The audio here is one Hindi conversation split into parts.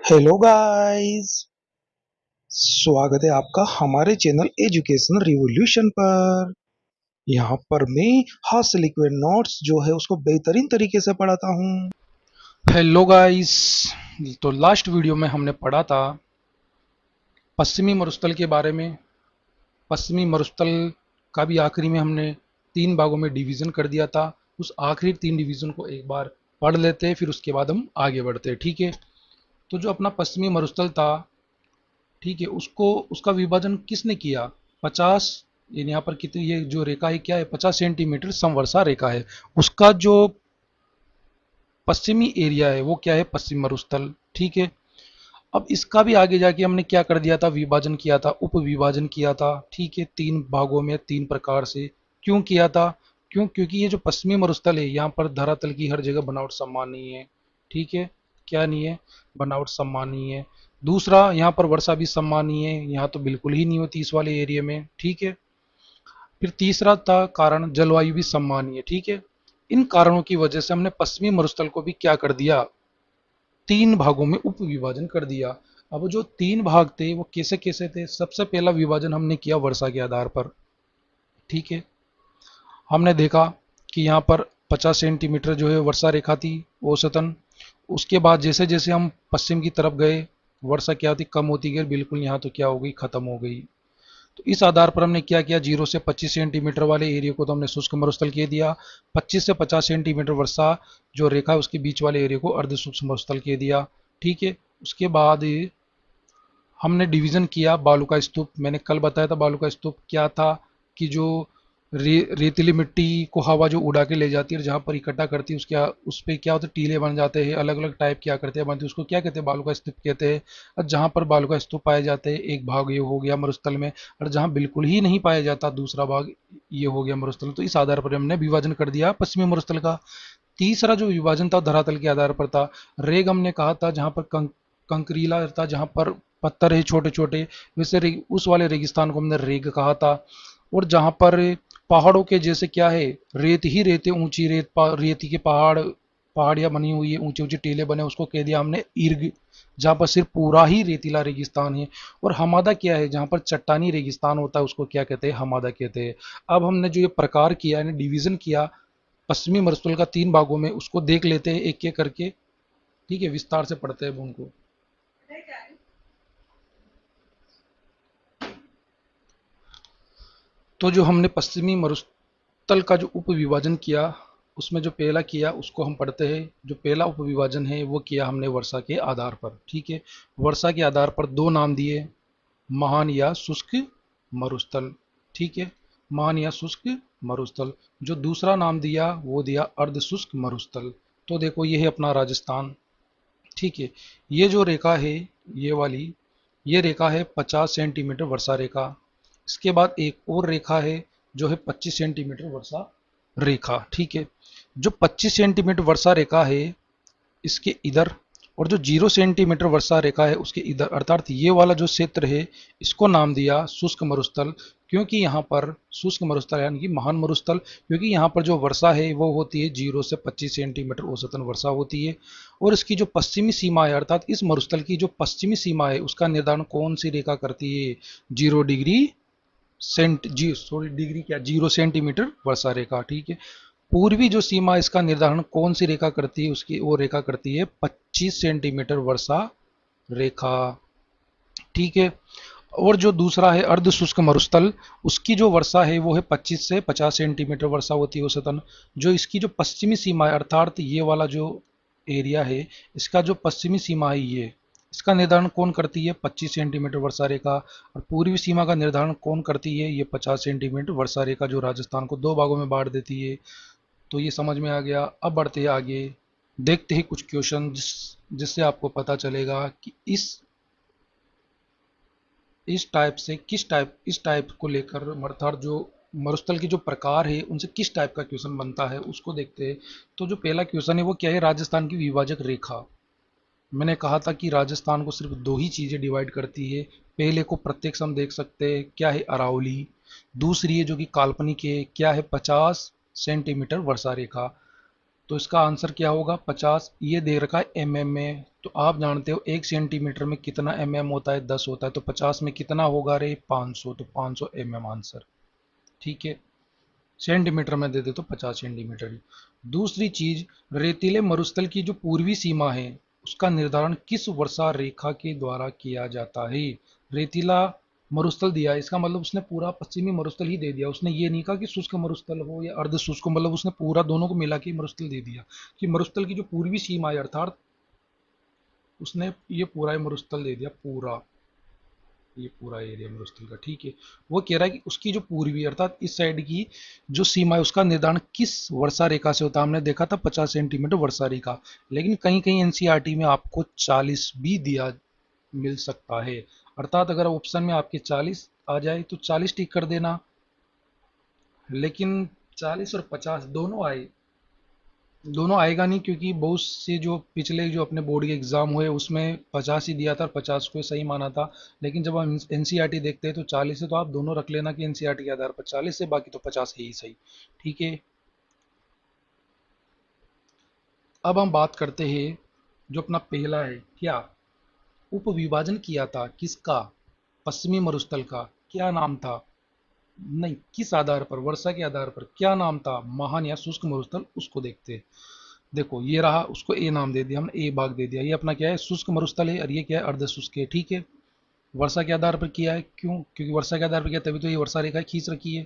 Hello guys. स्वागत है आपका हमारे चैनल एजुकेशन रिवॉल्यूशन पर। यहाँ पर मैं हाथ से लिखे हुए नोट्स जो है उसको बेहतरीन तरीके से पढ़ाता हूँ। Hello guys. तो लास्ट वीडियो में हमने पढ़ा था पश्चिमी मरुस्थल के बारे में। पश्चिमी मरुस्थल का भी आखिरी में हमने तीन भागों में डिवीज़न कर दिया था। उस आखिरी तीन डिवीज़न को एक बार पढ़ लेते हैं, फिर उसके बाद हम आगे बढ़ते हैं। ठीक है। तो जो अपना पश्चिमी मरुस्थल था, ठीक है, उसको उसका विभाजन किसने किया? 50, यानी यहाँ पर कितनी, ये जो रेखा है क्या है, 50 सेंटीमीटर समवर्षा रेखा है। उसका जो पश्चिमी एरिया है वो क्या है? पश्चिम मरुस्थल। ठीक है। अब इसका भी आगे जाके हमने क्या कर दिया था? विभाजन किया था, उप विभाजन किया था। ठीक है, तीन भागों में तीन प्रकार से। क्यों किया था? क्योंकि ये जो पश्चिमी मरुस्थल है, यहाँ पर धरातल की हर जगह बनावट समान नहीं है। ठीक है। क्या नहीं है? बनावट समान नहीं है। दूसरा, यहाँ पर वर्षा भी समान नहीं है, यहाँ तो बिल्कुल ही नहीं होती इस वाले एरिया में। ठीक है। फिर तीसरा था कारण, जलवायु भी समान नहीं है। ठीक है। इन कारणों की वजह से हमने पश्चिमी मरुस्थल को भी क्या कर दिया? तीन भागों में उप विभाजन कर दिया। अब जो तीन भाग थे वो कैसे कैसे थे? सबसे पहला विभाजन हमने किया वर्षा के आधार पर। ठीक है। हमने देखा कि यहाँ पर 50 सेंटीमीटर जो है वर्षा रेखा थी औसतन। उसके बाद जैसे जैसे हम पश्चिम की तरफ गए, वर्षा क्या होती? कम होती गई, बिल्कुल यहाँ तो क्या हो गई? खत्म हो गई। तो इस आधार पर हमने क्या किया? 0 से 25 सेंटीमीटर वाले एरिया को तो हमने शुष्क मरुस्थल कह दिया। 25 से 50 सेंटीमीटर वर्षा जो रेखा है उसके बीच वाले एरिया को अर्ध शुष्क मरुस्थल कह दिया। ठीक है। उसके बाद हमने डिवीजन किया बालू का स्तूप। मैंने कल बताया था बालू का स्तूप क्या था, कि जो रेतीली मिट्टी को हवा जो उड़ा के ले जाती है और जहाँ पर इकट्ठा करती है उसके उस पर क्या होता है? टीले बन जाते हैं, अलग अलग टाइप क्या करते हैं बनते हैं, उसको क्या कहते हैं? बालू का स्तूप कहते हैं। और जहाँ पर बालू का स्तूप पाए जाते हैं, एक भाग ये हो गया मरुस्थल में, और जहाँ बिल्कुल ही नहीं पाया जाता दूसरा भाग ये हो गया मरुस्थल। तो इस आधार पर हमने विभाजन कर दिया पश्चिमी मरुस्थल का। तीसरा जो विभाजन था धरातल के आधार पर था। रेग हमने कहा था जहाँ पर कंकरीला था, जहाँ पर पत्थर है छोटे छोटे, वैसे उस वाले रेगिस्तान को हमने रेग कहा था। और जहाँ पर पहाड़ों के जैसे क्या है? रेत ही रेत है, ऊंची रेत, रेती के पहाड़ियाँ बनी हुई है, ऊंचे ऊंचे टीले बने, उसको कह दिया हमने इर्ग। जहाँ पर सिर्फ पूरा ही रेतीला रेगिस्तान है। और हमादा क्या है? जहाँ पर चट्टानी रेगिस्तान होता है उसको क्या कहते हैं? हमादा कहते हैं। अब हमने जो ये प्रकार किया है, डिवीजन किया पश्चिमी मरुस्थल का तीन भागों में, उसको देख लेते हैं एक एक करके। ठीक है, विस्तार से पढ़ते हैं उनको। तो जो हमने पश्चिमी मरुस्थल का जो उप विभाजन किया, उसमें जो पहला किया उसको हम पढ़ते हैं। जो पहला उप विभाजन है वो किया हमने वर्षा के आधार पर। ठीक है। वर्षा के आधार पर दो नाम दिए, महान या शुष्क मरुस्थल। ठीक है। महान या शुष्क मरुस्थल। जो दूसरा नाम दिया वो दिया अर्ध शुष्क मरुस्थल। तो देखो ये है अपना राजस्थान। ठीक है। ये जो रेखा है, ये वाली, ये रेखा है 50 सेंटीमीटर वर्षा रेखा। इसके बाद एक और रेखा है जो है 25 सेंटीमीटर वर्षा रेखा। ठीक है। जो 25 सेंटीमीटर वर्षा रेखा है इसके इधर, और जो 0 सेंटीमीटर वर्षा रेखा है उसके इधर, अर्थात ये वाला जो क्षेत्र है इसको नाम दिया शुष्क मरुस्थल। क्योंकि यहाँ पर शुष्क मरुस्थल यानी कि महान मरुस्थल, क्योंकि यहाँ पर जो वर्षा है वो होती है 0 से 25 सेंटीमीटर औसतन वर्षा होती है। और इसकी जो पश्चिमी सीमा है, अर्थात इस मरुस्थल की जो पश्चिमी सीमा है उसका निर्धारण कौन सी रेखा करती है? 0 डिग्री सेंट जी सॉरी डिग्री क्या, 0 सेंटीमीटर वर्षा रेखा। ठीक है। पूर्वी जो सीमा इसका निर्धारण कौन सी रेखा करती है? उसकी वो रेखा करती है 25 सेंटीमीटर वर्षा रेखा। ठीक है। और जो दूसरा है अर्ध शुष्क मरुस्थल, उसकी जो वर्षा है वो है 25 से 50 सेंटीमीटर वर्षा होती है औसतन। जो इसकी जो पश्चिमी सीमा है, अर्थात ये वाला जो एरिया है, इसका जो पश्चिमी सीमा है ये, इसका निर्धारण कौन करती है? 25 सेंटीमीटर वर्षा रेखा। और पूर्वी सीमा का निर्धारण कौन करती है? ये 50 सेंटीमीटर वर्षा रेखा, जो राजस्थान को दो भागों में बांट देती है। तो ये समझ में आ गया। अब बढ़ते हैं आगे, देखते हैं कुछ क्वेश्चन जिससे आपको पता चलेगा कि इस टाइप से किस टाइप, इस टाइप को लेकर अर्थात जो मरुस्थल की जो प्रकार है उनसे किस टाइप का क्वेश्चन बनता है उसको देखते हैं। तो जो पहला क्वेश्चन है वो क्या है? राजस्थान की विभाजक रेखा। मैंने कहा था कि राजस्थान को सिर्फ दो ही चीज़ें डिवाइड करती है। पहले को प्रत्यक्ष हम देख सकते हैं, क्या है? अरावली। दूसरी है जो कि काल्पनिक है, क्या है? 50 सेंटीमीटर वर्षा रेखा। तो इसका आंसर क्या होगा 50। ये दे रखा है एमएम में, तो आप जानते हो 1 सेंटीमीटर में कितना एमएम होता है, 10 होता है, तो 50 में कितना होगा रे 500, तो 500 एमएम आंसर। ठीक है, सेंटीमीटर में दे दे तो 50 सेंटीमीटर ही। दूसरी चीज, रेतीले मरुस्थल की जो पूर्वी सीमा है उसका निर्धारण किस वर्षा रेखा के द्वारा किया जाता है। रेतीला मरुस्थल दिया है, इसका मतलब उसने पूरा पश्चिमी मरुस्थल ही दे दिया, उसने ये नहीं कहा कि शुष्क मरुस्थल हो या अर्ध शुष्क, मतलब उसने पूरा दोनों को मिला के मरुस्थल दे दिया कि मरुस्थल की जो पूर्वी सीमा है, अर्थात उसने ये पूरा मरुस्थल दे दिया, पूरा ये पूरा एरिया मरुस्थल का। ठीक है, वो कह रहा है कि उसकी जो पूर्वी अर्थात इस साइड की जो सीमा है उसका निर्धारण किस वर्षा रेखा से होता है। हमने देखा था 50 सेंटीमीटर वर्षा रेखा, लेकिन कहीं कहीं एनसीईआरटी में आपको 40 भी दिया मिल सकता है। अर्थात अगर ऑप्शन में आपके 40 आ जाए तो 40 टिक कर देना, लेकिन 40 और 50 दोनों आए, दोनों आएगा नहीं, क्योंकि बहुत से जो पिछले जो अपने बोर्ड के एग्जाम हुए उसमें 50 ही दिया था और 50 को सही माना था। लेकिन जब हम एनसीईआरटी देखते हैं तो 40 है, तो आप दोनों रख लेना कि एनसीईआरटी के आधार पर 40 है, बाकी तो 50 है ही सही। ठीक है, अब हम बात करते हैं जो अपना पहला है, क्या उप विभाजन किया था किसका, पश्चिमी मरुस्थल का, क्या नाम था, नहीं किस आधार पर, वर्षा के आधार पर, क्या नाम था, महान या शुष्क मरुस्थल, उसको देखते हैं। देखो ये रहा, उसको ए नाम दे दिया हमने, ए भाग दे दिया, ये अपना क्या है शुष्क मरुस्थल है, और ये क्या है अर्ध शुष्क है। ठीक है, वर्षा के आधार पर किया है, क्यों, क्योंकि वर्षा के आधार पर किया तभी तो ये वर्षा रेखा खींच रखी है।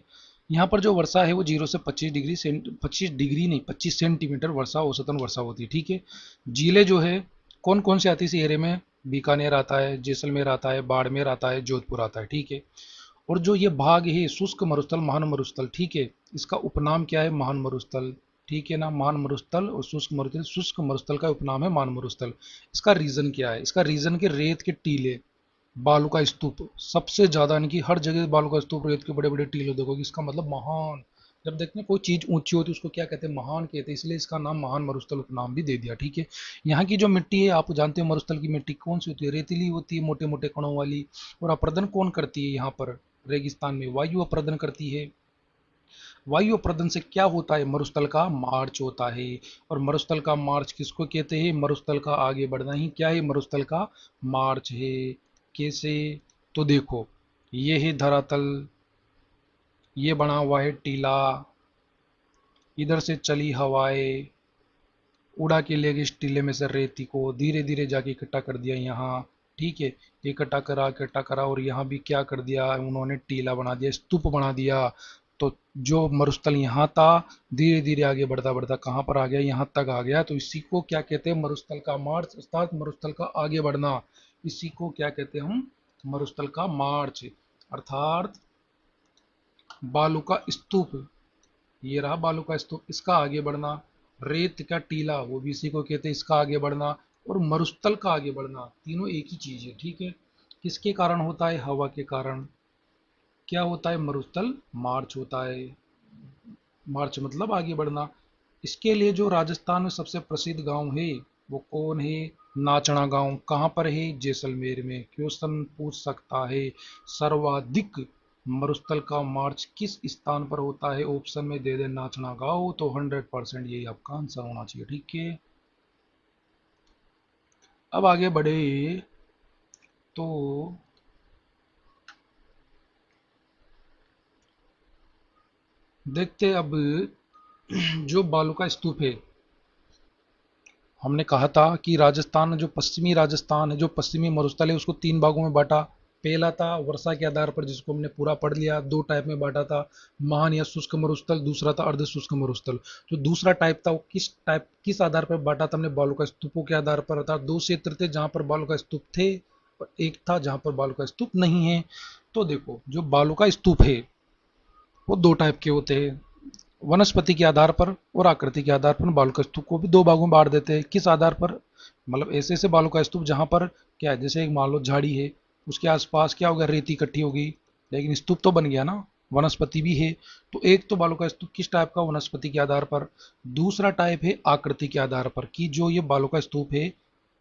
यहाँ पर जो वर्षा है वो 0 से 25 डिग्री 25 डिग्री नहीं 25 सेंटीमीटर वर्षा औसतन वर्षा होती है। ठीक है, जिले जो है कौन कौन से आते हैं इस एरिया में, बीकानेर आता है, जैसलमेर आता है, बाड़मेर आता है, जोधपुर आता है। ठीक है, और जो ये भाग है शुष्क मरुस्थल महान मरुस्थल, ठीक है, इसका उपनाम क्या है, महान मरुस्थल। ठीक है ना, महान मरुस्थल और शुष्क मरुस्थल, शुष्क मरुस्थल का उपनाम है महान मरुस्थल। इसका रीजन क्या है, इसका रीजन के रेत के टीले, बालू का स्तूप सबसे ज्यादा, यानी कि हर जगह बालू का स्तूप, रेत के बड़े बड़े टीले देखोगे, इसका मतलब महान। जब देखते हैं कोई चीज ऊंची होती है उसको क्या कहते हैं, महान कहते हैं, इसलिए इसका नाम महान मरुस्थल उपनाम भी दे दिया। ठीक है, यहाँ की जो मिट्टी है आप जानते हो मरुस्थल की मिट्टी कौन सी होती है, रेतीली होती है, मोटे मोटे कणों वाली। और अपर्दन कौन करती है यहाँ पर, रेगिस्तान में वायु अपर्दन करती है। वायु अपर्दन से क्या होता है, मरुस्थल का मार्च होता है। और मरुस्थल का मार्च किसको कहते हैं, मरुस्थल का आगे बढ़ना ही क्या है, मरुस्थल का मार्च है। कैसे, तो देखो ये है धरातल, ये बना हुआ है टीला, इधर से चली हवाएं, उड़ा के ले गए इस टीले में से रेती को, धीरे धीरे जाके इकट्ठा कर दिया यहाँ। ठीक है, इकट्ठा करा और यहाँ भी क्या कर दिया उन्होंने, टीला बना दिया, स्तूप बना दिया। तो जो मरुस्थल यहाँ था धीरे धीरे आगे बढ़ता बढ़ता कहाँ पर आ गया, यहाँ तक आ गया। तो इसी को क्या कहते हैं, मरुस्थल का मार्च, अर्थात मरुस्थल का आगे बढ़ना। इसी को क्या कहते हैं हम, मरुस्थल का मार्च, अर्थात बालू का स्तूप। ये रहा बालू का स्तूप, इसका आगे बढ़ना। रेत का टीला वो भी इसी को कहते हैं, इसका आगे बढ़ना। और मरुस्थल का आगे बढ़ना, तीनों एक ही चीज है। ठीक है, किसके कारण होता है, हवा के कारण। क्या होता है, मरुस्थल मार्च होता है, मार्च मतलब आगे बढ़ना। इसके लिए जो राजस्थान में सबसे प्रसिद्ध गांव है वो कौन है, नाचना गांव। कहाँ पर है, जैसलमेर में। क्वेश्चन पूछ सकता है, सर्वाधिक मरुस्थल का मार्च किस स्थान पर होता है, ऑप्शन में दे दे नाचना गांव, तो 100% यही आपका आंसर होना चाहिए। ठीक है, अब आगे बढ़े तो देखते अब जो बालू का स्तूप है, हमने कहा था कि राजस्थान जो पश्चिमी राजस्थान है, जो पश्चिमी मरुस्थल है उसको तीन भागों में बांटा। पहला था वर्षा के आधार पर, जिसको हमने पूरा पढ़ लिया, दो टाइप में बांटा था, महान या शुष्क मरुस्थल, दूसरा था अर्ध शुष्क मरुस्थल। जो दूसरा टाइप था वो किस आधार पर बांटा था हमने, बालू का स्तूपों के आधार पर। अर्थात दो क्षेत्र थे जहां पर बालू का स्तूप थे और एक था जहां पर बालू का स्तूप नहीं है। तो देखो जो बालू का स्तूप है वो दो टाइप के होते हैं, वनस्पति के आधार पर और आकृति के आधार पर बालू का स्तूप को भी दो भागों में बांट देते हैं। किस आधार पर, मतलब ऐसे ऐसे बालू का स्तूप जहां पर क्या है, जैसे एक मान लो झाड़ी है, उसके आसपास क्या हो गया, रेती इकट्ठी हो गई, लेकिन स्तूप तो बन गया ना, वनस्पति भी है। तो एक तो बालू का स्तूप किस टाइप का, वनस्पति के आधार पर। दूसरा टाइप है आकृति के आधार पर, कि जो ये बालू का स्तूप है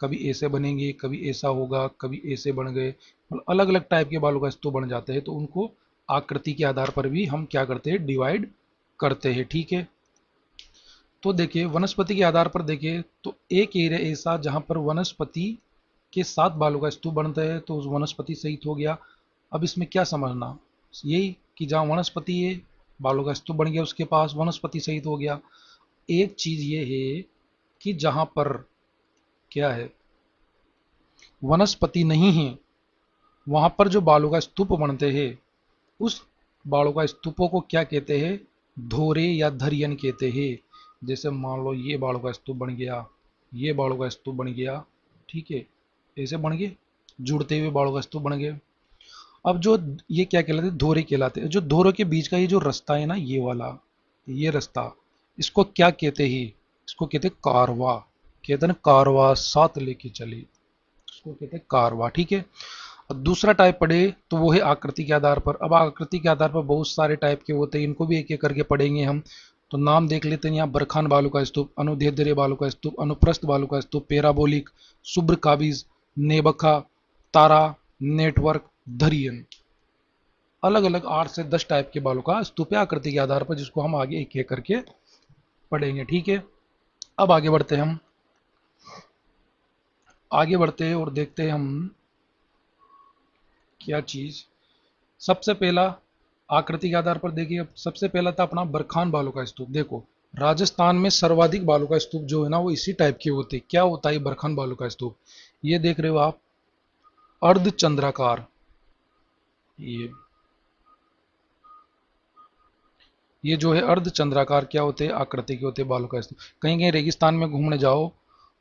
कभी ऐसे बनेंगे, कभी ऐसा होगा, कभी ऐसे बन गए, मतलब अलग अलग टाइप के बालू का स्तूप बन जाते हैं। तो उनको आकृति के आधार पर भी हम क्या करते हैं, डिवाइड करते हैं। ठीक है, तो देखिए वनस्पति के आधार पर देखिए तो एक एरिया ऐसा जहां पर वनस्पति के साथ बालू का स्तूप बनता है तो उस वनस्पति सहित हो गया। अब इसमें क्या समझना, यही कि जहाँ वनस्पति है बालू का स्तूप बन गया, उसके पास वनस्पति सहित हो गया। एक चीज ये है कि जहां पर क्या है वनस्पति नहीं है वहां पर जो बालू का स्तूप बनते हैं उस बालू का स्तूपों को क्या कहते हैं, धोरे या धरियन कहते हैं। जैसे मान लो ये बालू का स्तूप बन गया, ये बालू का स्तूप बन गया, ठीक है, ऐसे बन गए, जुड़ते हुए बालू का स्तूप बन गए। अब जो ये क्या कहलाते हैं, धोरे कहलाते हैं। जो धोरों के बीच का ये जो रास्ता है ना, ये वाला, ये रास्ता, इसको क्या कहते हैं, इसको कहते हैं कारवा। कहते हैं ना, कारवा साथ लेके चले, इसको कहते हैं कारवा, ठीक है। और दूसरा टाइप पढ़े तो वो है आकृति के आधार पर। अब आकृति के आधार पर बहुत सारे टाइप के होते हैं, इनको भी एक एक करके पढ़ेंगे हम। तो नाम देख लेते हैं यहाँ, बरखान बालू का स्तूप, अनुदैर्ध्य बालू का स्तूप, अनुप्रस्थ बालू का स्तूप, पेराबोलिक, शुभ्र काबिज, नेबखा, तारा, नेटवर्क, धरियन। अलग अलग 8 से 10 टाइप के बालू का स्तूप है आकृति के आधार पर, जिसको हम आगे एक एक करके पढ़ेंगे, ठीक है। अब आगे बढ़ते हैं हम, आगे बढ़ते हैं और देखते हैं हम क्या चीज। सबसे पहला आकृति के आधार पर देखिए, सबसे पहला था अपना बरखान बालू का स्तूप। देखो राजस्थान में सर्वाधिक बालू का स्तूप जो है ना वो इसी टाइप के होते हैं। क्या होता है बरखान बालू का स्तूप, ये देख रहे हो आप, अर्धचंद्राकार, ये जो है अर्धचंद्राकार क्या होते हैं, आकृति के होते हैं बालू का स्तूप। कहीं कहीं रेगिस्तान में घूमने जाओ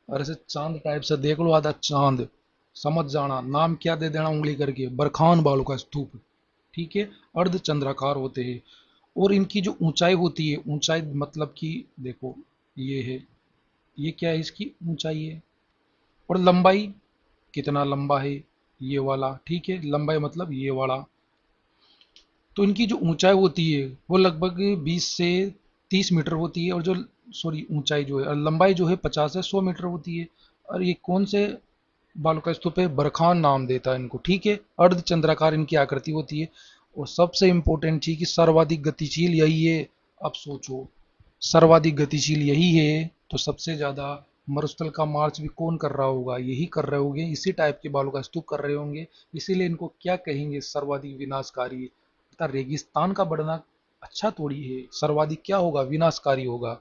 और ऐसे चांद टाइप से देख लो, आधा चांद, समझ जाना नाम क्या दे देना उंगली करके, बरखान बालू का स्तूप, ठीक है। अर्धचंद्राकार होते हैं और इनकी जो ऊंचाई होती है, ऊंचाई मतलब कि देखो ये है, ये क्या है, इसकी ऊंचाई है। और लंबाई कितना लंबा है, ये वाला, ठीक है, लंबाई मतलब ये वाला। तो इनकी जो ऊंचाई होती है वो लगभग 20 से 30 मीटर होती है, और जो सॉरी ऊंचाई जो है, और लंबाई जो है 50 से 100 मीटर होती है। और ये कौन से बालू का स्तूप है, बरखान नाम देता है इनको, ठीक है। अर्धचंद्राकार इनकी आकृति होती है। और सबसे इंपॉर्टेंट चीज कि सर्वाधिक गतिशील यही है। अब सोचो, सर्वाधिक गतिशील यही है तो सबसे ज्यादा मरुस्थल का मार्च भी कौन कर रहा होगा, यही कर रहे होंगे, इसी टाइप के बालू का स्तूप कर रहे होंगे। इसीलिए इनको क्या कहेंगे, सर्वाधिक विनाशकारी। अर्थात रेगिस्तान का बढ़ना अच्छा थोड़ी है, सर्वाधिक क्या होगा, विनाशकारी होगा।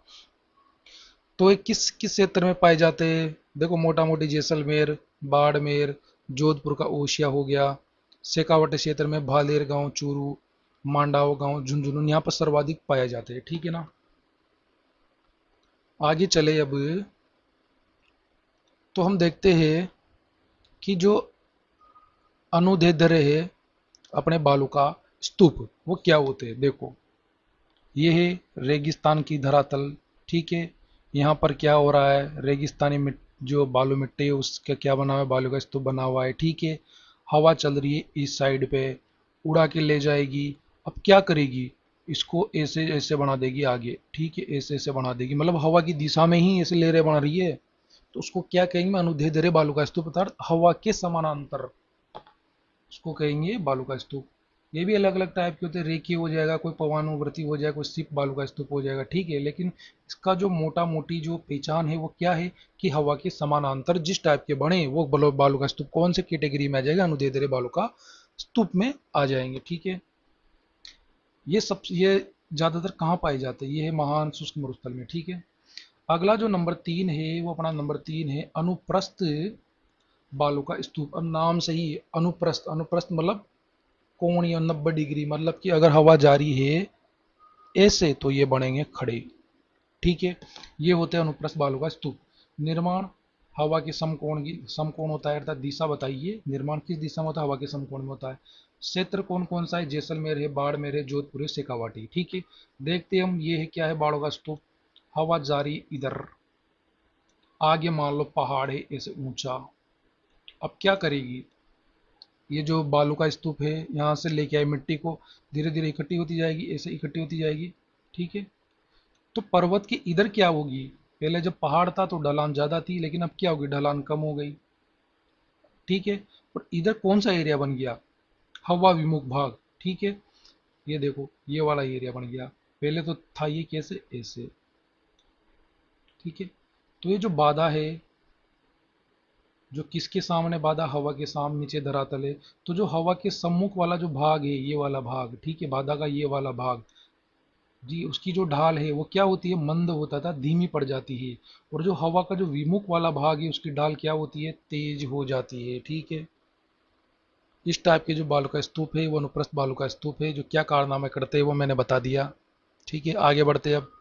तो ये किस किस क्षेत्र में पाए जाते हैं, देखो मोटा मोटी जैसलमेर, बाड़मेर, जोधपुर का ओशिया हो गया, शेखावाटी क्षेत्र में भालेर गांव, चूरू, मांडाव गांव, झुंझुनू, यहाँ पर सर्वाधिक पाए जाते हैं, ठीक है ना। आगे चले अब, तो हम देखते हैं कि जो अनुदैर्ध्य है अपने बालू का स्तूप वो क्या होते हैं। देखो ये है रेगिस्तान की धरातल, ठीक है। यहाँ पर क्या हो रहा है, रेगिस्तानी जो बालू मिट्टी है उसका क्या बना हुआ है, बालू का स्तूप बना हुआ है, ठीक है। हवा चल रही है इस साइड पे, उड़ा के ले जाएगी। अब क्या करेगी, इसको ऐसे ऐसे बना देगी आगे, ठीक है, ऐसे ऐसे बना देगी, मतलब हवा की दिशा में ही ऐसे लहरें बना रही है। तो उसको क्या कहेंगे, अनुदैर्ध्य बालू का स्तूप, अर्थात हवा के समानांतर, उसको कहेंगे बालू का स्तूप। ये भी अलग अलग टाइप के होते हैं, रेखीय हो जाएगा, कोई पवनानुवर्ती हो जाएगा, कोई सिप बालू का स्तूप हो जाएगा, ठीक है। लेकिन इसका जो मोटा मोटी जो पहचान है वो क्या है कि हवा के समानांतर जिस टाइप के बने वो बालू का स्तूप कौन से कैटेगरी में आ जाएगा, अनुदैर्ध्य बालू का स्तूप में आ जाएंगे, ठीक है। ये ज्यादातर कहाँ पाए जाते हैं, ये है महान शुष्क मरुस्थल में, ठीक है। अगला जो नंबर 3 है वो अपना नंबर 3 है अनुप्रस्थ बालू का स्तूप। अब नाम से ही अनुप्रस्थ, अनुप्रस्थ मतलब कोण या 90 डिग्री, मतलब कि अगर हवा जा रही है ऐसे तो ये बनेंगे खड़े, ठीक है। ये होते हैं अनुप्रस्थ बालू का स्तूप। निर्माण हवा के समकोण की, समकोण होता है, अर्थात दिशा बताइए, निर्माण किस दिशा में होता है, हवा के समकोण में होता है। क्षेत्र कौन कौन सा है, जैसलमेर है, बाड़मेर है, जोधपुर है, शेखावाटी, ठीक है। देखते हैं हम, ये है क्या है बालू का स्तूप। हवा जारी इधर, आगे मान लो पहाड़ है ऐसे ऊंचा। अब क्या करेगी, ये जो बालू का स्तूप है यहाँ से लेके आई मिट्टी को, धीरे धीरे इकट्ठी होती जाएगी, ऐसे इकट्ठी होती जाएगी, ठीक है। तो पर्वत की इधर क्या होगी, पहले जब पहाड़ था तो ढलान ज्यादा थी, लेकिन अब क्या होगी, ढलान कम हो गई, ठीक है। और इधर कौन सा एरिया बन गया, हवा विमुख भाग, ठीक है। ये देखो ये वाला एरिया बन गया, पहले तो था ये कैसे, ऐसे, ठीक है। तो ये जो बाधा है, जो किसके सामने बाधा, हवा के सामने नीचे धरातल है। तो जो हवा के सम्मुख वाला जो भाग है, ये वाला भाग, ठीक है, बाधा का ये वाला भाग जी, उसकी जो ढाल है वो क्या होती है, मंद होता था, धीमी पड़ जाती है। और जो हवा का जो विमुख वाला भाग है, उसकी ढाल क्या होती है, तेज हो जाती है। ठीक है। इस टाइप के जो बालू का स्तूप है वो अनुप्रस्थ बालू का स्तूप है। जो क्या कारनामे करते हैं वो मैंने बता दिया। ठीक है, आगे बढ़ते हैं अब।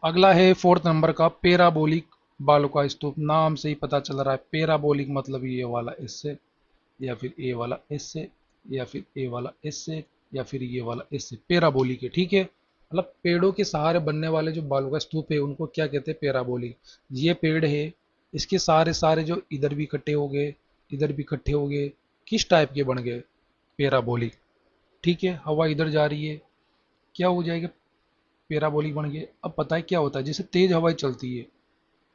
अगला है फोर्थ नंबर का पेराबोलिक बालू का स्तूप। नाम से ही पता चल रहा है, पेराबोलिक मतलब ये वाला इससे, या फिर ए वाला इससे, या फिर ए वाला इससे, या फिर ये वाला इससे, पेराबोलिक है। ठीक है, मतलब पेड़ों के सहारे बनने वाले जो बालू का स्तूप है उनको क्या कहते हैं, पेराबोलिक। ये पेड़ है, इसके सारे सारे जो इधर भी इकट्ठे हो गए, इधर भी इकट्ठे हो गए, किस टाइप के बन गए, पेराबोलिक। ठीक है, हवा इधर जा रही है, क्या हो जाएगा, पेराबोलिक बन गए। अब पता है क्या होता है, जैसे तेज हवाएं चलती है,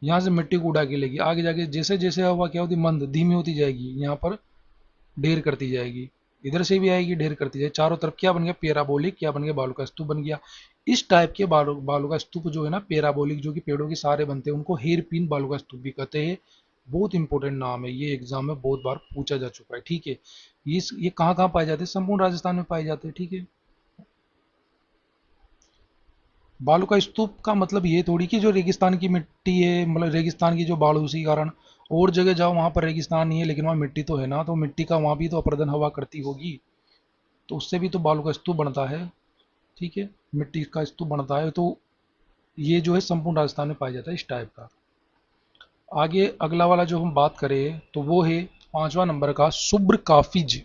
यहाँ से मिट्टी को उड़ा के लेगी, आगे जाके जैसे जैसे हवा क्या होती है, मंद धीमी होती जाएगी, यहाँ पर ढेर करती जाएगी, इधर से भी आएगी ढेर करती जाएगी, चारों तरफ क्या बन गया, पेराबोलिक, क्या बन गया, बालू का स्तूप बन गया। इस टाइप के बालू का स्तूप जो है ना, पेराबोलिक, जो कि पेड़ों के सहारे बनते हैं, उनको हेयर पिन बालू का स्तूप भी कहते हैं। बहुत इंपॉर्टेंट नाम है, ये एग्जाम में बहुत बार पूछा जा चुका है। ठीक है, ये कहाँ कहाँ पाए जाते हैं, संपूर्ण राजस्थान में पाए जाते हैं। ठीक है, बालू का स्तूप का मतलब ये थोड़ी कि जो रेगिस्तान की मिट्टी है, मतलब रेगिस्तान की जो बालू, उसी कारण और जगह जाओ वहां पर रेगिस्तान नहीं है लेकिन वहां मिट्टी तो है ना, तो मिट्टी का वहां भी तो अपर्दन हवा करती होगी, तो उससे भी तो बालू का स्तूप बनता है। ठीक है, मिट्टी का स्तूप बनता है। तो ये जो है संपूर्ण राजस्थान में पाया जाता है इस टाइप का। आगे अगला वाला जो हम बात करें तो वो है पांचवा नंबर का शुभ्र काफिज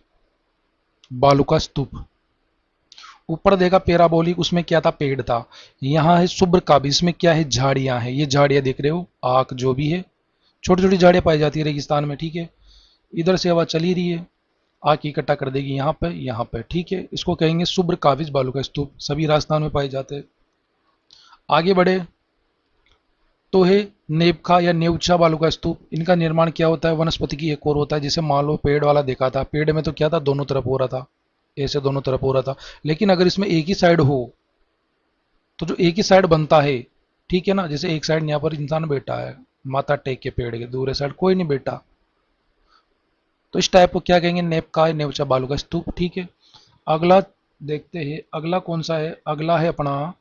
बालू का स्तूप। ऊपर देखा पेराबोलिक, उसमें क्या था, पेड़ था। यहाँ है शुभ्र काफिज, इसमें क्या है, झाड़ियां हैं। ये झाड़ियां देख रहे हो, आक जो भी है, छोटी छोटी झाड़ियां पाई जाती है रेगिस्तान में। ठीक है, इधर से हवा चली रही है, आके इकट्ठा कर देगी यहाँ पे, यहाँ पे। ठीक है, इसको कहेंगे शुभ्र काफिज बालू का स्तूप, सभी राजस्थान में पाए जाते हैं। आगे बढ़े तो है नेबखा या नेवछा बालू का स्तूप। इनका निर्माण क्या होता है, वनस्पति की एक और होता है। जैसे मान लो पेड़ वाला देखा था, पेड़ में तो क्या था, दोनों तरफ हो रहा था, ऐसे दोनों तरफ हो रहा था। लेकिन अगर इसमें एक ही साइड हो, तो जो एक ही साइड बनता है, ठीक है ना, जैसे एक साइड यहाँ पर इंसान बैठा है, माथा टेक के पेड़ के, दूसरे साइड कोई नहीं बैठा, तो इस टाइप को क्या कहेंगे, नेबका या नेवचा बालू का स्तूप। ठीक है, अगला देखते हैं, अगला कौन सा है, अगला है अपना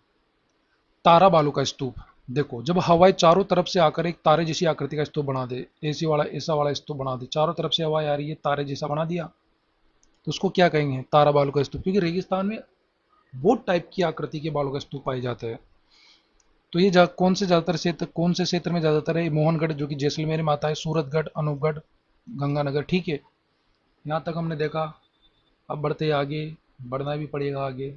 तारा बालू का स्तूप। देखो, जब हवाएं चारों तरफ से आकर एक तारे जैसी आकृति का स्तूप बना दे, ऐसी वाला ऐसा वाला स्तूप बना दे, चारों तरफ से हवाएं आ रही है, तारे जैसा बना दिया, तो उसको क्या कहेंगे, तारा बालू का स्तूप। क्योंकि रेगिस्तान में बहुत टाइप की आकृति के बालू का स्तूप पाए जाते हैं। तो ये कौन से ज्यादातर क्षेत्र, कौन से क्षेत्र में ज्यादातर है, मोहनगढ़ जो कि जैसलमेर में आता है, सूरतगढ़, अनूपगढ़, गंगानगर। ठीक है, यहाँ तक हमने देखा। अब बढ़ते आगे, बढ़ना भी पड़ेगा आगे।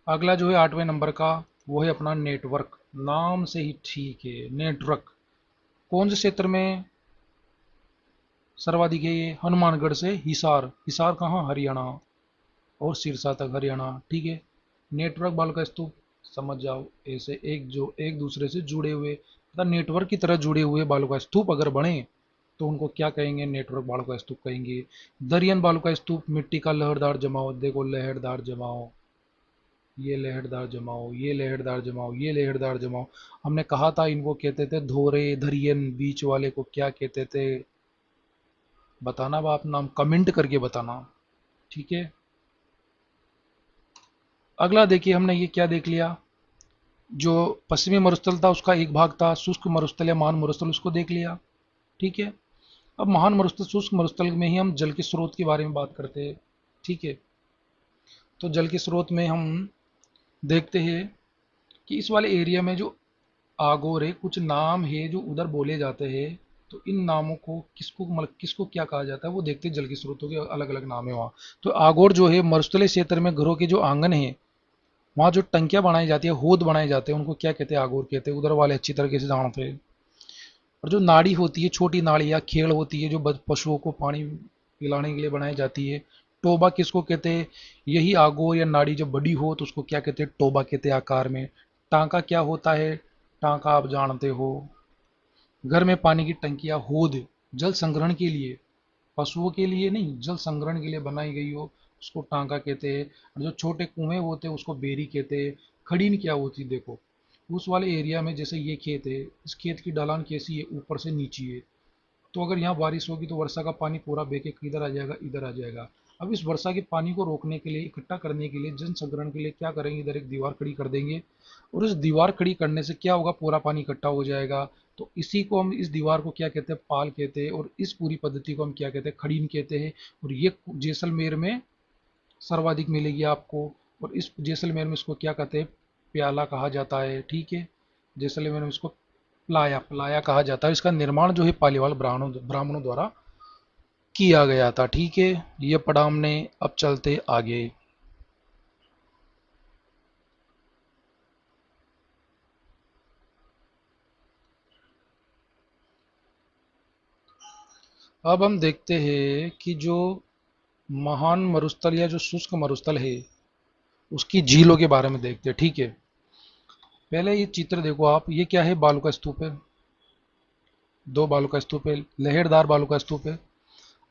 अगला जो है आठवें नंबर का, वो है अपना नेटवर्क। नाम से ही ठीक है, नेटवर्क। कौन से क्षेत्र में सर्वाधिक है, ये हनुमानगढ़ से हिसार। हिसार कहाँ, हरियाणा, और सिरसा तक हरियाणा। ठीक है, नेटवर्क बाल का स्तूप, समझ जाओ, ऐसे एक जो एक दूसरे से जुड़े हुए, मतलब नेटवर्क की तरह जुड़े हुए बालू का स्तूप अगर बने तो उनको क्या कहेंगे, नेटवर्क बालू का स्तूप कहेंगे। दरियन बालू का स्तूप, मिट्टी का लहरदार जमाव। देखो, लहरदार जमाव, ये लहरदार जमाओ, ये लहरदार जमाओ, ये लहरदार जमाओ। हमने कहा था इनको कहते थे धोरे, धरियन, बीच वाले को क्या कहते थे, बताना बाप, नाम कमेंट करके बताना। ठीक है, अगला देखिए, हमने ये क्या देख लिया, जो पश्चिमी मरुस्थल था उसका एक भाग था शुष्क मरुस्थल या महान मरुस्थल, उसको देख लिया। ठीक है, अब महान मरुस्थल, शुष्क मरुस्थल में ही हम जल के स्रोत के बारे में बात करते हैं। ठीक है, तो जल के स्रोत में हम देखते हैं कि इस वाले एरिया में जो आगोर है, कुछ नाम है जो उधर बोले जाते हैं। तो इन नामों को किसको, मतलब किसको क्या कहा जाता है वो देखते हैं, जल के स्रोतों के अलग अलग नाम है वहाँ। तो आगोर जो है, मरुस्थलीय क्षेत्र में घरों के जो आंगन है, वहाँ जो टंकियाँ बनाई जाती है, होद बनाए जाते हैं, उनको क्या कहते हैं, आगोर कहते हैं। उधर वाले अच्छी तरीके से जानते हैं। और जो नाड़ी होती है, छोटी नाड़ी या खेड़ होती है, जो पशुओं को पानी पिलाने के लिए बनाई जाती है, टोबा किसको कहते हैं, यही आगोर या नाड़ी जब बड़ी हो तो उसको क्या कहते हैं, टोबा कहते हैं आकार में। टांका क्या होता है, टांका आप जानते हो, घर में पानी की टंकियां, हौद जल संग्रहण के लिए, पशुओं के लिए नहीं, जल संग्रहण के लिए बनाई गई हो, उसको टांका कहते हैं। और जो छोटे कुएं होते हैं उसको बेरी कहते हैं। खड़ीन क्या होती है देखो, उस वाले एरिया में, जैसे ये खेत है, इस खेत की ढलान कैसी है, ऊपर से नीची है, तो अगर यहाँ बारिश होगी तो वर्षा का पानी पूरा बह के किधर आ जाएगा, इधर आ जाएगा। अब इस वर्षा के पानी को रोकने के लिए, इकट्ठा करने के लिए, जन संग्रहण के लिए क्या करेंगे, इधर एक दीवार खड़ी कर देंगे, और उस दीवार खड़ी करने से क्या होगा, पूरा पानी इकट्ठा हो जाएगा। तो इसी को हम, इस दीवार को क्या कहते हैं, पाल कहते हैं, और इस पूरी पद्धति को हम क्या कहते हैं, खड़ीन कहते हैं। और ये जैसलमेर में सर्वाधिक मिलेगी आपको। और इस जैसलमेर में इसको क्या कहते हैं, प्याला कहा जाता है, ठीक है। जैसलमेर में इसको प्लाया प्लाया कहा जाता है। इसका निर्माण जो है पालीवाल ब्राह्मणों द्वारा किया गया था, ठीक है। ये पढ़ा हमने, अब चलते आगे। अब हम देखते हैं कि जो महान मरुस्थल या जो शुष्क मरुस्थल है, उसकी झीलों के बारे में देखते हैं, ठीक है। पहले ये चित्र देखो आप, ये क्या है, बालू का स्तूप है, दो बालू का स्तूप है, लहरदार बालू का स्तूप है।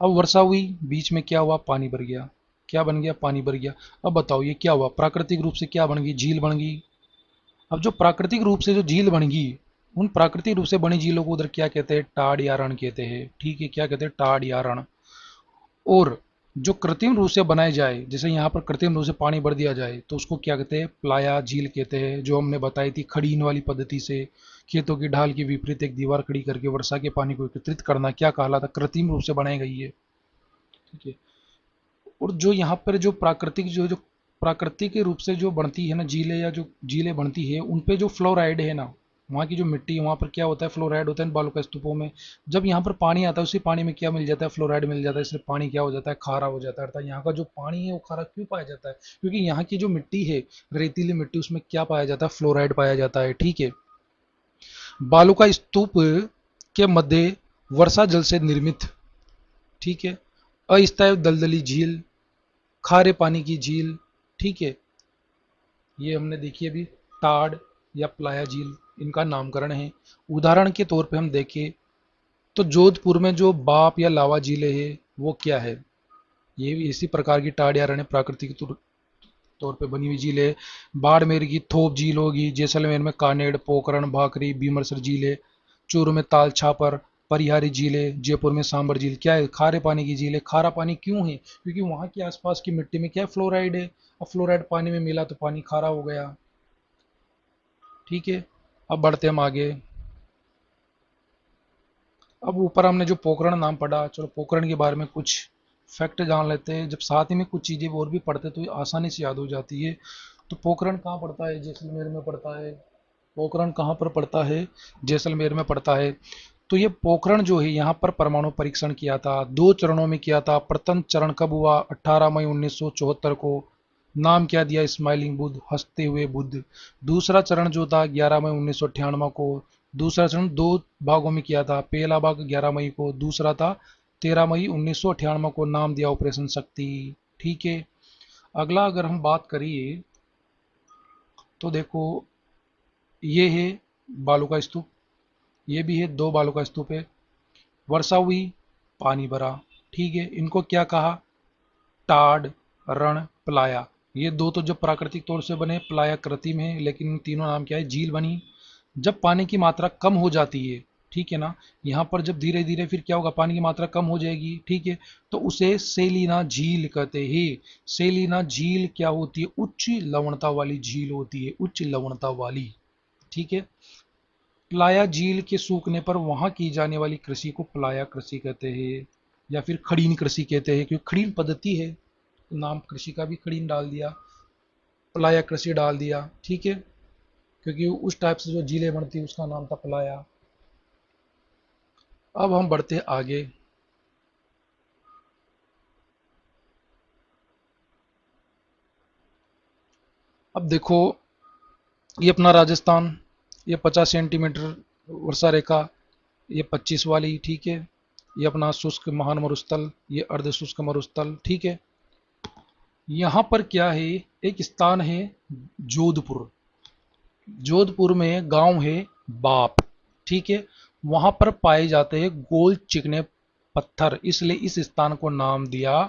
अब वर्षा हुई, बीच में क्या हुआ, पानी भर गया। क्या बन गया, पानी भर गया। अब बताओ ये क्या हुआ, प्राकृतिक रूप से क्या बन गई, झील बन गई। अब जो प्राकृतिक रूप से जो झील बन गई, उन प्राकृतिक रूप से बनी झीलों को उधर क्या कहते हैं, टाड़ या रण कहते हैं, ठीक है। क्या कहते हैं, टाड़ या रण। और जो कृत्रिम रूप से बनाए जाए, जैसे यहाँ पर कृत्रिम रूप से पानी भर दिया जाए, तो उसको क्या कहते हैं, प्लाया झील कहते हैं, जो हमने बताई थी खड़ीन वाली पद्धति से, खेतों की ढाल के विपरीत एक दीवार खड़ी करके वर्षा के पानी को एकत्रित करना, क्या कहलाता, कृत्रिम रूप से बनाई गई है, ठीक है। और जो यहाँ पर जो प्राकृतिक जो जो प्राकृतिक रूप से जो बनती है ना झीलें, या जो झीलें बनती है, उन पे जो फ्लोराइड है ना, वहाँ की जो मिट्टी है, वहाँ पर क्या होता है, फ्लोराइड होता है बालू का स्तूपों में। जब यहाँ पर पानी आता है, उसी पानी में क्या मिल जाता है, फ्लोराइड मिल जाता है, इसलिए पानी क्या हो जाता है, खारा हो जाता है। अर्थात यहाँ का जो पानी है वो खारा क्यों पाया जाता है, क्योंकि यहाँ की जो मिट्टी है, रेतीली मिट्टी, उसमें क्या पाया जाता है, फ्लोराइड पाया जाता है, ठीक है। बालू का स्तूप के मध्य वर्षा जल से निर्मित, ठीक है, अस्थायी दलदली झील, खारे पानी की झील, ठीक है। ये हमने देखी अभी, टाड़ या प्लाया झील, इनका नामकरण है। उदाहरण के तौर पे हम देखें तो जोधपुर में जो बाप या लावा झीलें है, वो क्या है, ये भी इसी प्रकार की टाड़ या रण प्राकृतिक तौर पे बनी हुई झील है। बाड़मेर की थोप झील होगी, जैसलमेर में कानेड़, पोखरण, भाकरी, भीमरसर झील है, चूरू में ताल छापर, परिहारी झील है, जयपुर में सांबर झील, क्या है, खारे पानी की झील है। खारा पानी क्यों है, क्योंकि वहां के आसपास की मिट्टी में क्या है, फ्लोराइड है। अब फ्लोराइड पानी में मिला तो पानी खारा हो गया, ठीक है। अब बढ़ते हम आगे। अब ऊपर हमने जो पोखरण नाम पढ़ा, चलो पोखरण के बारे में कुछ फैक्ट जान लेते हैं। जब साथ ही में कुछ चीज़ें और भी पढ़ते तो ये आसानी से याद हो जाती है। तो पोखरण कहाँ पड़ता है, जैसलमेर में पड़ता है। पोखरण कहाँ पर पड़ता है, जैसलमेर में पड़ता है। तो ये पोखरण जो है, यहाँ पर परमाणु परीक्षण किया था, दो चरणों में किया था। प्रथम चरण कब हुआ, 18 मई 1974 को। नाम क्या दिया, स्माइलिंग बुद्ध, हंसते हुए बुद्ध। दूसरा चरण जो था 11 मई 1998 को। दूसरा चरण दो भागों में किया था, पहला भाग 11 मई को, दूसरा था 13 मई 1998 को। नाम दिया ऑपरेशन शक्ति, ठीक है। अगला अगर हम बात करिए तो देखो, ये है बालू का स्तूप, ये भी है, दो बालू का स्तूप है। वर्षा हुई, पानी भरा, ठीक है। इनको क्या कहा, टाड़, रण, प्लाया। ये दो तो जब प्राकृतिक तौर से बने, प्लाया कृत्रिम है, लेकिन इन तीनों नाम क्या है, झील बनी। जब पानी की मात्रा कम हो जाती है, ठीक है ना, यहाँ पर जब धीरे धीरे फिर क्या होगा, पानी की मात्रा कम हो जाएगी, ठीक है, तो उसे सेलिना झील कहते हैं। सेलिना झील क्या होती है, उच्च लवणता वाली झील होती है, उच्च लवणता वाली, ठीक है। प्लाया झील के सूखने पर वहां की जाने वाली कृषि को प्लाया कृषि कहते हैं, या फिर खड़ीन कृषि कहते हैं, क्योंकि खड़ीन पद्धति है, तो नाम कृषि का भी खड़ीन डाल दिया, प्लाया कृषि डाल दिया, ठीक है। क्योंकि उस टाइप से जो झीलें बनती है उसका नाम था प्लाया। अब हम बढ़ते आगे। अब देखो, ये अपना राजस्थान, ये 50 सेंटीमीटर वर्षा रेखा, ये 25 वाली, ठीक है। ये अपना शुष्क महान मरुस्थल, ये अर्ध शुष्क मरुस्थल, ठीक है। यहाँ पर क्या है, एक स्थान है जोधपुर। जोधपुर में गांव है बाप, ठीक है। वहां पर पाए जाते हैं गोल चिकने पत्थर, इसलिए इस स्थान को नाम दिया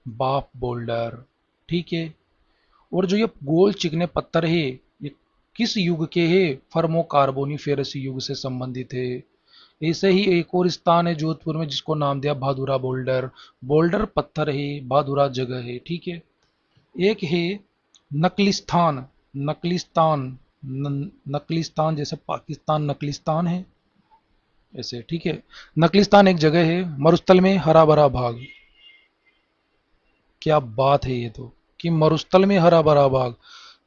बाफ बोल्डर। ठीक है। और जो ये गोल चिकने पत्थर है, ये किस युग के हैं? फर्मो कार्बोनिफेरस युग से संबंधित है। ऐसे ही एक और स्थान है जोधपुर में जिसको नाम दिया भादुरा बोल्डर। बोल्डर पत्थर है, भादुरा जगह है। ठीक है। एक है नकलिस्तान। नकलिस्तान नकलिस्तान जैसे पाकिस्तान नकलिस्तान है ऐसे। ठीक है। नकलिस्तान एक जगह है मरुस्थल में हरा भरा भाग। क्या बात है ये तो, कि मरुस्थल में हरा भरा भाग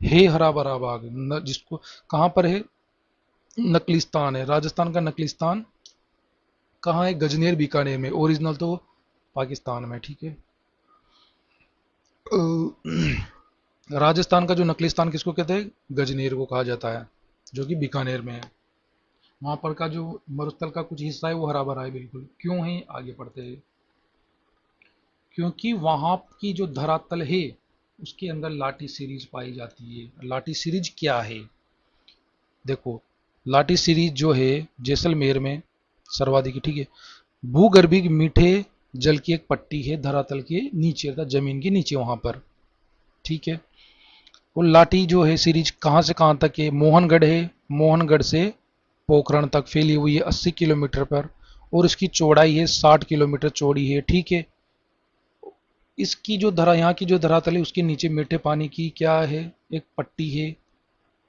है। हरा भरा भाग जिसको कहाँ पर है? नकलिस्तान है, राजस्थान का नकलिस्तान। कहाँ है? गजनेर बीकानेर में। ओरिजिनल तो पाकिस्तान में। ठीक है। राजस्थान का जो नकलिस्तान किसको कहते हैं? गजनेर को कहा जाता है, जो कि बीकानेर में है। वहां पर का जो मरुस्थल का कुछ हिस्सा है वो हरा भरा है बिल्कुल। क्यों है? आगे पढ़ते हैं। क्योंकि वहां की जो धरातल है उसके अंदर लाटी सीरीज पाई जाती है। लाटी सीरीज क्या है? देखो, लाटी सीरीज जो है जैसलमेर में सर्वाधिक है। ठीक है। भूगर्भिक मीठे जल की एक पट्टी है धरातल के नीचे अर्थात जमीन के नीचे वहां पर। ठीक है। वो लाठी जो है सीरीज कहाँ से कहाँ तक है? मोहनगढ़ है, मोहनगढ़ से पोखरण तक फैली हुई है 80 किलोमीटर पर, और इसकी चौड़ाई है 60 किलोमीटर चौड़ी है। ठीक है। इसकी जो धरा यहाँ की जो धरातल है उसके नीचे मीठे पानी की क्या है? एक पट्टी है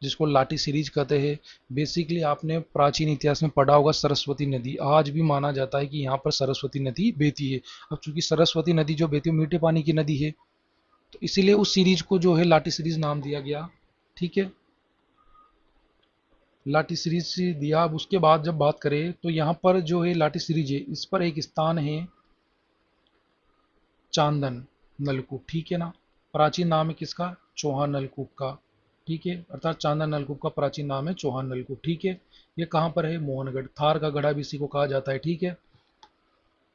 जिसको लाठी सीरीज कहते हैं। बेसिकली आपने प्राचीन इतिहास में पढ़ा होगा सरस्वती नदी, आज भी माना जाता है कि यहाँ पर सरस्वती नदी बहती है। अब चूंकि सरस्वती नदी जो बहती है मीठे पानी की नदी है, तो इसीलिए उस सीरीज को जो है लाठी सीरीज नाम दिया गया। ठीक है। लाठी सीरीज से दिया। अब उसके बाद जब बात करें तो यहाँ पर जो है लाठी सीरीज है, इस पर एक स्थान है चांदन नलकूप। ठीक है ना। प्राचीन नाम है किसका? चौहान नलकूप का। ठीक है। अर्थात चांदन नलकूप का प्राचीन नाम है चौहान नलकूप। ठीक है। ये कहाँ पर है? मोहनगढ़। थार का गढ़ा भी इसी को कहा जाता है। ठीक है।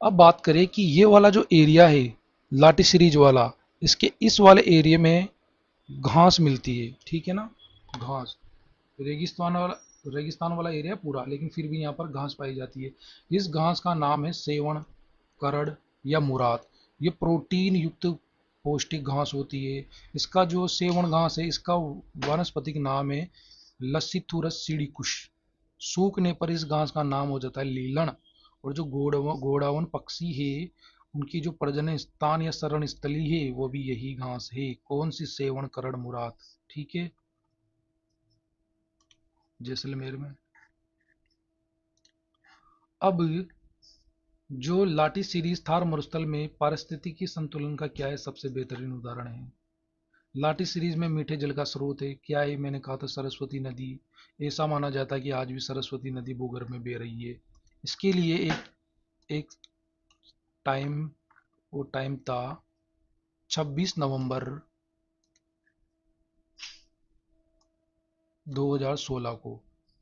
अब बात करें कि ये वाला जो एरिया है लाठी सीरीज वाला, इसके इस वाले एरिया में घास मिलती है। ठीक है ना। घास, रेगिस्तान वाला एरिया पूरा, लेकिन फिर भी यहाँ पर घास पाई जाती है। इस घास का नाम है सेवण, करड़ या मुराद। ये प्रोटीन युक्त पौष्टिक घास होती है। इसका जो सेवण घास है इसका वानस्पतिक नाम है लस्सीथुरस सीडिकुश। सूखने पर इस घास का नाम हो जाता है लीलन। और जो गोडावन पक्षी है उनकी जो प्रजनन स्थान या शरण स्थली है वो भी यही घास है। कौन सी? सेवण, करड़, मुराद। ठीक है। जैसलमेर में। अब जो लाठी सीरीज थार मरुस्थल में पारिस्थितिकी संतुलन का क्या है? सबसे बेहतरीन उदाहरण है। लाठी सीरीज में मीठे जल का स्रोत है क्या है? मैंने कहा था सरस्वती नदी। ऐसा माना जाता है कि आज भी सरस्वती नदी भूगर्भ में बह रही है। इसके लिए एक टाइम, वो टाइम था 26 नवंबर 2016 को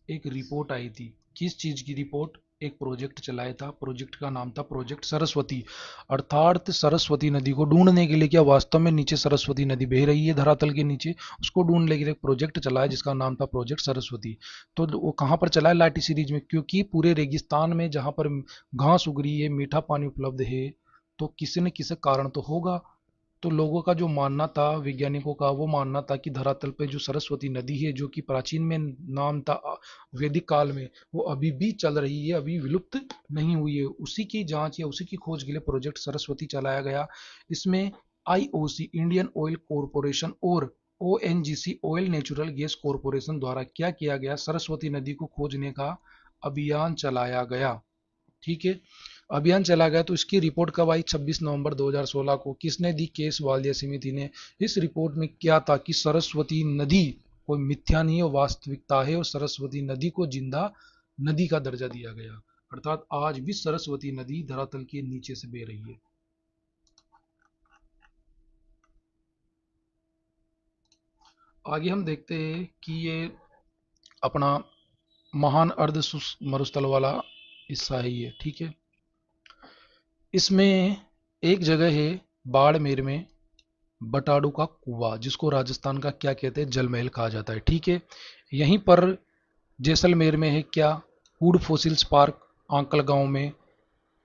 एक रिपोर्ट आई थी। किस चीज की रिपोर्ट? एक प्रोजेक्ट चलाया था, प्रोजेक्ट का नाम था प्रोजेक्ट सरस्वती। अर्थात सरस्वती नदी को ढूंढने के लिए, क्या वास्तव में नीचे सरस्वती नदी बह रही है धरातल के नीचे, उसको ढूंढने के लिए एक प्रोजेक्ट चलाया जिसका नाम था प्रोजेक्ट सरस्वती। तो वो कहाँ पर चला है? लाठी सीरीज में। क्योंकि पूरे रेगिस्तान में जहाँ पर घास उग रही है, मीठा पानी उपलब्ध है, तो किसी न किसी कारण तो होगा। तो लोगों का जो मानना था, वैज्ञानिकों का वो मानना था कि धरातल पे जो सरस्वती नदी है, जो कि प्राचीन में नाम था वैदिक काल में, वो अभी भी चल रही है, अभी विलुप्त नहीं हुई है। उसी की जांच या उसी की खोज के लिए प्रोजेक्ट सरस्वती चलाया गया। इसमें आईओसी, इंडियन ऑयल कॉरपोरेशन, और ONGC, oil natural gas corporation द्वारा क्या किया गया? सरस्वती नदी को खोजने का अभियान चलाया गया। ठीक है। अभियान चला गया। तो इसकी रिपोर्ट कब आई? 26 नवंबर 2016 को। किसने दी? केस वालिया समिति ने। इस रिपोर्ट में क्या था कि सरस्वती नदी कोई मिथ्या नहीं है, वास्तविकता है, और सरस्वती नदी को जिंदा नदी का दर्जा दिया गया। अर्थात आज भी सरस्वती नदी धरातल के नीचे से बह रही है। आगे हम देखते हैं कि ये अपना महान अर्ध मरुस्थल वाला हिस्सा है ये। ठीक है। इसमें एक जगह है बाड़मेर में बटाडू का कुआ, जिसको राजस्थान का क्या कहते हैं? जल महल कहा जाता है। ठीक है। यहीं पर जैसलमेर में है क्या? Would fossils park. आंकल गांव में,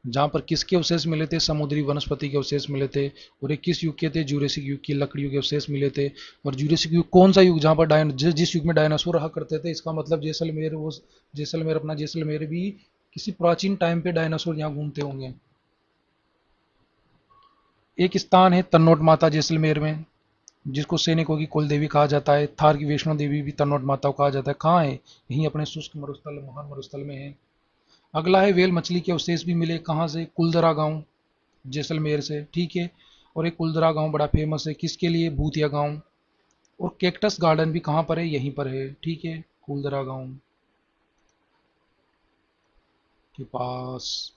जहाँ पर किसके अवशेष मिले थे? समुद्री वनस्पति के अवशेष मिले थे। और ये किस युग के थे? जूरेसिक युग की लकड़ियों के अवशेष मिले थे। और जूरेसिक युग कौन सा युग? जहाँ पर जिस युग में डायनासोर रहा करते थे। इसका मतलब जैसलमेर, वो जैसलमेर, अपना जैसलमेर भी किसी प्राचीन टाइम पे डायनासोर यहाँ घूमते होंगे। एक स्थान है तन्नोट माता जैसलमेर में, जिसको सैनिकों की कुल देवी कहा जाता है। थार की वैष्णो देवी भी तन्नोट माता को कहा जाता है। कहाँ है? यहीं अपने शुष्क मरुस्थल, महान मरुस्थल में है। अगला है वेल मछली के अवशेष भी मिले। कहाँ से? कुलदरा गांव, जैसलमेर से, ठीक है। और एक कुलदरा गांव बड़ा फेमस है किसके लिए? भूतिया गांव। और कैक्टस गार्डन भी कहाँ पर है? यहीं पर है, ठीक है, कुलदरा गांव के पास।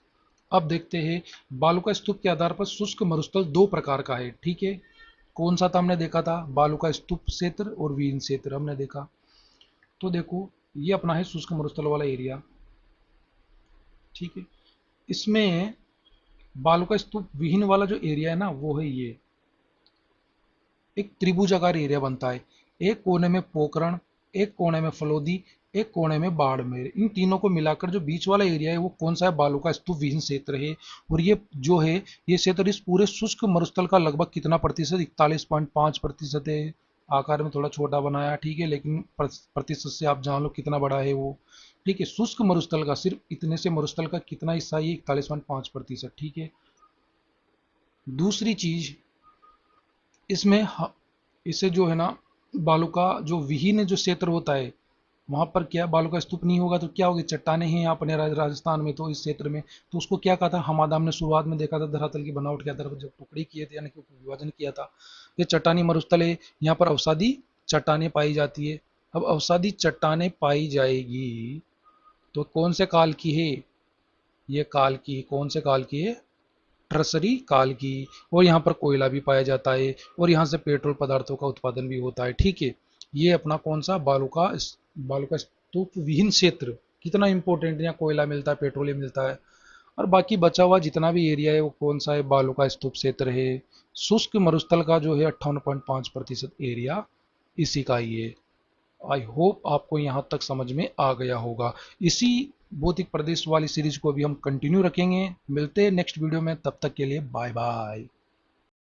अब देखते हैं, बालुका स्तूप के आधार पर शुष्क मरुस्थल दो प्रकार का है, ठीक है। कौन सा था? हमने देखा था बालुका स्तूप क्षेत्र और वीन क्षेत्र, हमने देखा। तो देखो, ये अपना है शुष्क मरुस्थल वाला एरिया, ठीक है। इसमें बालुका स्तूप विहीन वाला जो एरिया है ना, वो है ये एक त्रिभुजाकार एरिया बनता है। एक कोने में पोखरण, एक कोने में फलोदी, एक कोने में बाड़मेर। इन तीनों को मिलाकर जो बीच वाला एरिया है वो कौन सा है? बालू का स्तूप विहीन क्षेत्र है। और ये जो है, ये क्षेत्र इस पूरे शुष्क मरुस्थल का लगभग कितना प्रतिशत? 41.5% है। आकार में थोड़ा छोटा बनाया, ठीक है, लेकिन प्रतिशत से आप जान लो कितना बड़ा है वो, ठीक है। शुष्क मरुस्थल का सिर्फ इतने से मरुस्थल का कितना हिस्सा है? 41.5%, ठीक है। दूसरी चीज इसमें इसे जो है ना, बालू का जो विहीन जो क्षेत्र होता है, वहां पर क्या बालू का स्तूप नहीं होगा तो क्या होगी? चट्टाने हैं अपने राजस्थान में, तो इस क्षेत्र में तो उसको क्या कहा था? हमादा, हमने शुरुआत में देखा था धरातल की बनावट के आधार पर जब टुकड़ी किए थे, यानी कि विभाजन किया था। ये चट्टानी मरुस्थल है, यहाँ पर अवसादी चट्टाने पाई जाती है। अब अवसादी चट्टाने पाई जाएगी तो कौन से काल की है? ये काल की, कौन से काल की है? ट्रसरी काल की। और यहाँ पर कोयला भी पाया जाता है और यहाँ से पेट्रोल पदार्थों का उत्पादन भी होता है, ठीक है। ये अपना कौन सा? बालू का स्तूप विहीन क्षेत्र कितना इंपॉर्टेंट है, यहाँ कोयला मिलता है, पेट्रोलियम मिलता है। और बाकी बचा हुआ जितना भी एरिया है वो कौन सा है? बालू का स्तूप क्षेत्र है। शुष्क मरुस्थल का जो है 58.5% एरिया इसी का ही है। आई होप आपको यहाँ तक समझ में आ गया होगा। इसी भौतिक प्रदेश वाली सीरीज को भी हम कंटिन्यू रखेंगे। मिलते हैं नेक्स्ट वीडियो में, तब तक के लिए बाय बाय।